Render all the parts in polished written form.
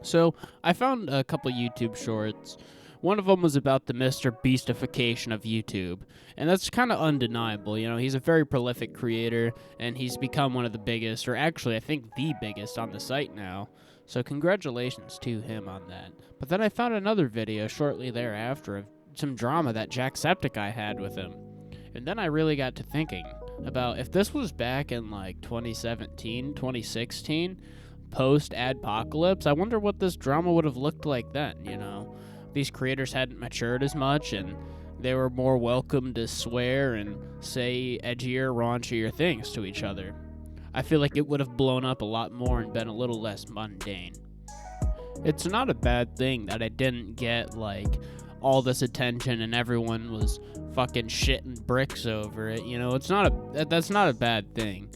So I found a couple YouTube shorts. One of them was about the Mr. Beastification of YouTube, and that's kind of undeniable. You know, he's a very prolific creator, and he's become one of the biggest, or actually, I think the biggest on the site now. So congratulations to him on that. But then I found another video shortly thereafter of some drama that Jacksepticeye had with him. And then I really got to thinking about if this was back in like 2017, 2016, post addpocalypse, I wonder what this drama would have looked like then, you know? These creators hadn't matured as much, and they were more welcome to swear and say edgier, raunchier things to each other. I feel like it would have blown up a lot more and been a little less mundane. It's not a bad thing that I didn't get, like, all this attention and everyone was fucking shitting bricks over it, you know? That's not a bad thing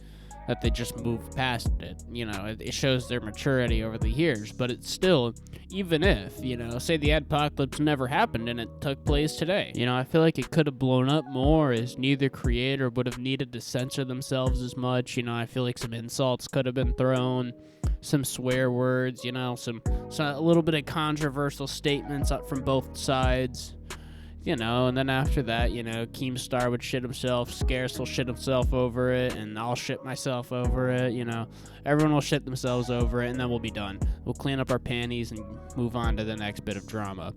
that they just moved past it. You know, it shows their maturity over the years, but it's still, even if, you know, say the addpocalypse never happened and it took place today, you know, I feel like it could have blown up more as neither creator would have needed to censor themselves as much. You know, I feel like some insults could have been thrown, some swear words, you know, a little bit of controversial statements up from both sides. You know, and then after that, you know, Keemstar would shit himself, Scarce will shit himself over it, and I'll shit myself over it, you know. Everyone will shit themselves over it, and then we'll be done. We'll clean up our panties and move on to the next bit of drama.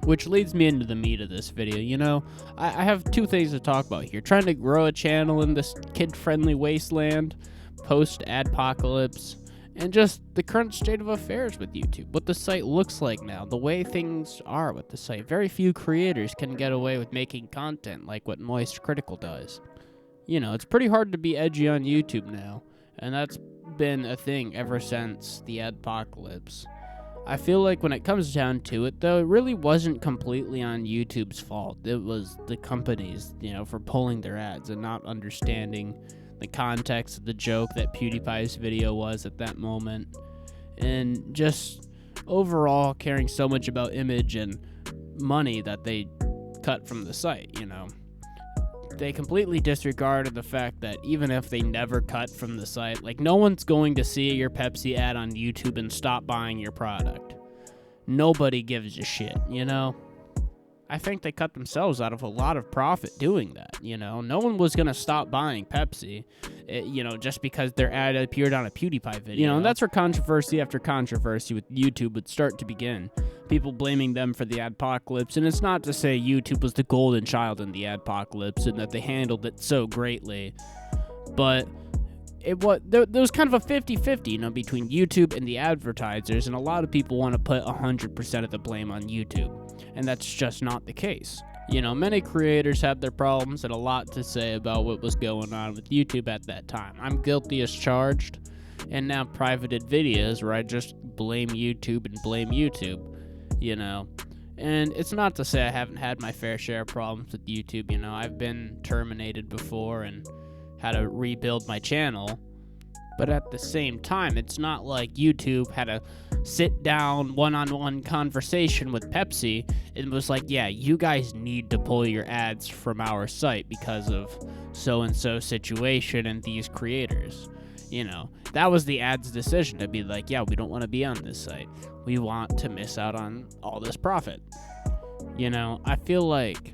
Which leads me into the meat of this video, you know. I have two things to talk about here. Trying to grow a channel in this kid-friendly wasteland, post-addpocalypse, and just the current state of affairs with YouTube, what the site looks like now, the way things are with the site. Very few creators can get away with making content like what Moist Critical does. You know, it's pretty hard to be edgy on YouTube now, and that's been a thing ever since the addpocalypse. I feel like when it comes down to it, though, it really wasn't completely on YouTube's fault. It was the companies, you know, for pulling their ads and not understanding the context of the joke that PewDiePie's video was at that moment, and just overall caring so much about image and money that they cut from the site, you know. They completely disregarded the fact that even if they never cut from the site, like, no one's going to see your Pepsi ad on YouTube and stop buying your product. Nobody gives a shit, you know. I think they cut themselves out of a lot of profit doing that, you know? No one was going to stop buying Pepsi, you know, just because their ad appeared on a PewDiePie video. You know, and that's where controversy after controversy with YouTube would start to begin. People blaming them for the addpocalypse, and it's not to say YouTube was the golden child in the addpocalypse and that they handled it so greatly, but there was kind of a 50-50, you know, between YouTube and the advertisers, and a lot of people want to put 100% of the blame on YouTube, and that's just not the case. You know, many creators had their problems and a lot to say about what was going on with YouTube at that time. I'm guilty as charged, and now privated videos where I just blame YouTube and blame YouTube, you know. And it's not to say I haven't had my fair share of problems with YouTube, you know. I've been terminated before and had to rebuild my channel, but at the same time, it's not like YouTube had a sit-down, one-on-one conversation with Pepsi and was like, yeah, you guys need to pull your ads from our site because of so-and-so situation and these creators. You know, that was the ad's decision to be like, yeah, we don't want to be on this site. We want to miss out on all this profit. You know, I feel like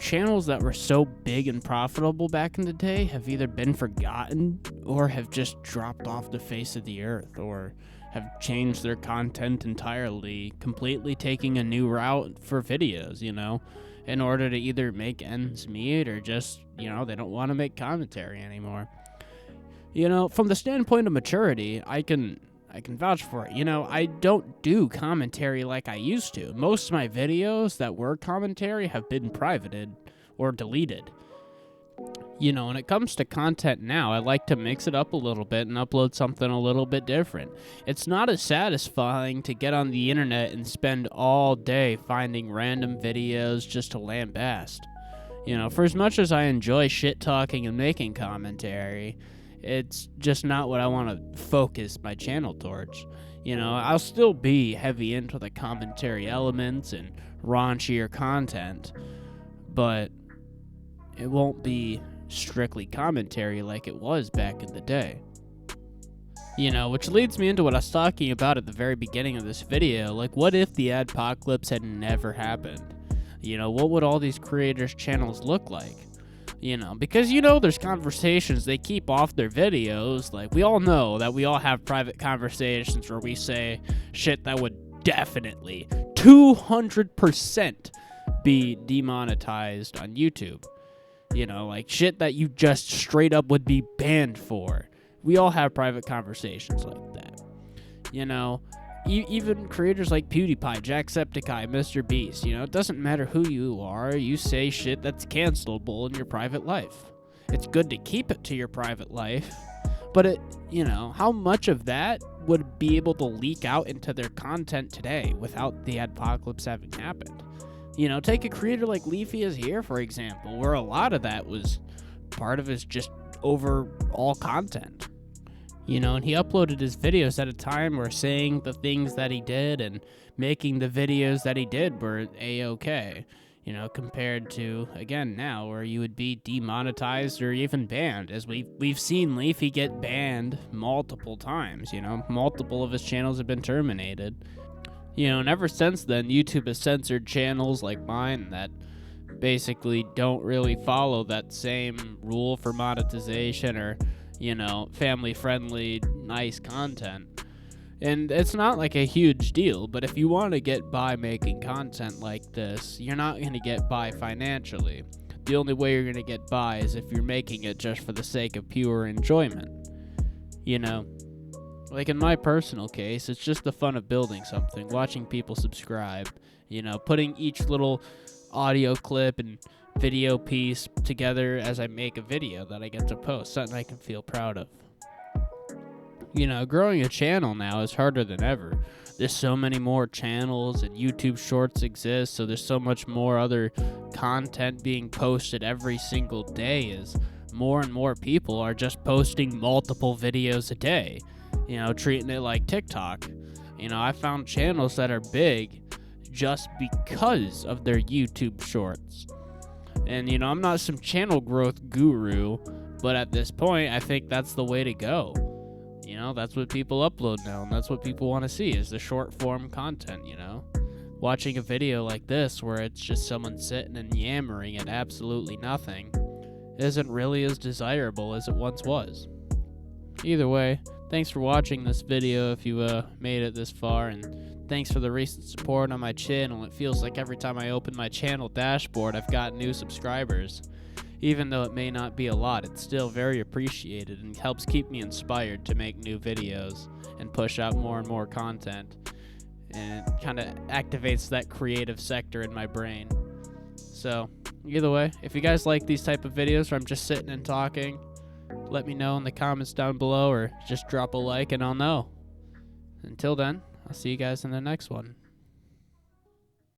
channels that were so big and profitable back in the day have either been forgotten or have just dropped off the face of the earth or have changed their content entirely, completely taking a new route for videos, you know, in order to either make ends meet or just, you know, they don't want to make commentary anymore. You know, from the standpoint of maturity, I can vouch for it. You know, I don't do commentary like I used to. Most of my videos that were commentary have been privated or deleted. You know, when it comes to content now, I like to mix it up a little bit and upload something a little bit different. It's not as satisfying to get on the internet and spend all day finding random videos just to lambaste. You know, for as much as I enjoy shit talking and making commentary, it's just not what I want to focus my channel towards. You know, I'll still be heavy into the commentary elements and raunchier content, but it won't be strictly commentary like it was back in the day. Which leads me into what I was talking about at the very beginning of this video. Like, what if the addpocalypse had never happened? What would all these creators' channels look like? Because there's conversations they keep off their videos. Like, we all know that we all have private conversations where we say shit that would definitely 200% be demonetized on YouTube. Like shit that you just straight up would be banned for. We all have private conversations like that. Even creators like PewDiePie, Jacksepticeye, Mr. Beast, it doesn't matter who you are, you say shit that's cancelable in your private life. It's good to keep it to your private life, but how much of that would be able to leak out into their content today without the addpocalypse having happened? Take a creator like Leafy is Here, for example, where a lot of that was part of his just overall content. And he uploaded his videos at a time where saying the things that he did and making the videos that he did were A-okay, compared to, again, now, where you would be demonetized or even banned, as we've seen Leafy get banned multiple times, multiple of his channels have been terminated. And ever since then, YouTube has censored channels like mine that basically don't really follow that same rule for monetization or family-friendly, nice content. And it's not like a huge deal, but if you want to get by making content like this, you're not going to get by financially. The only way you're going to get by is if you're making it just for the sake of pure enjoyment. Like in my personal case, it's just the fun of building something, watching people subscribe, putting each little audio clip and video piece together as I make a video that I get to post, something I can feel proud of. Growing a channel now is harder than ever. There's so many more channels and YouTube Shorts exist, so there's so much more other content being posted every single day as more and more people are just posting multiple videos a day, treating it like TikTok. I found channels that are big just because of their YouTube Shorts. And, I'm not some channel growth guru, but at this point, I think that's the way to go. That's what people upload now, and that's what people want to see, is the short-form content, Watching a video like this, where it's just someone sitting and yammering at absolutely nothing, isn't really as desirable as it once was. Either way, thanks for watching this video if you made it this far, and thanks for the recent support on my channel. It feels like every time I open my channel dashboard, I've got new subscribers. Even though it may not be a lot, it's still very appreciated and helps keep me inspired to make new videos and push out more and more content. And it kind of activates that creative sector in my brain. So, either way, if you guys like these type of videos where I'm just sitting and talking, let me know in the comments down below, or just drop a like and I'll know. Until then, I'll see you guys in the next one.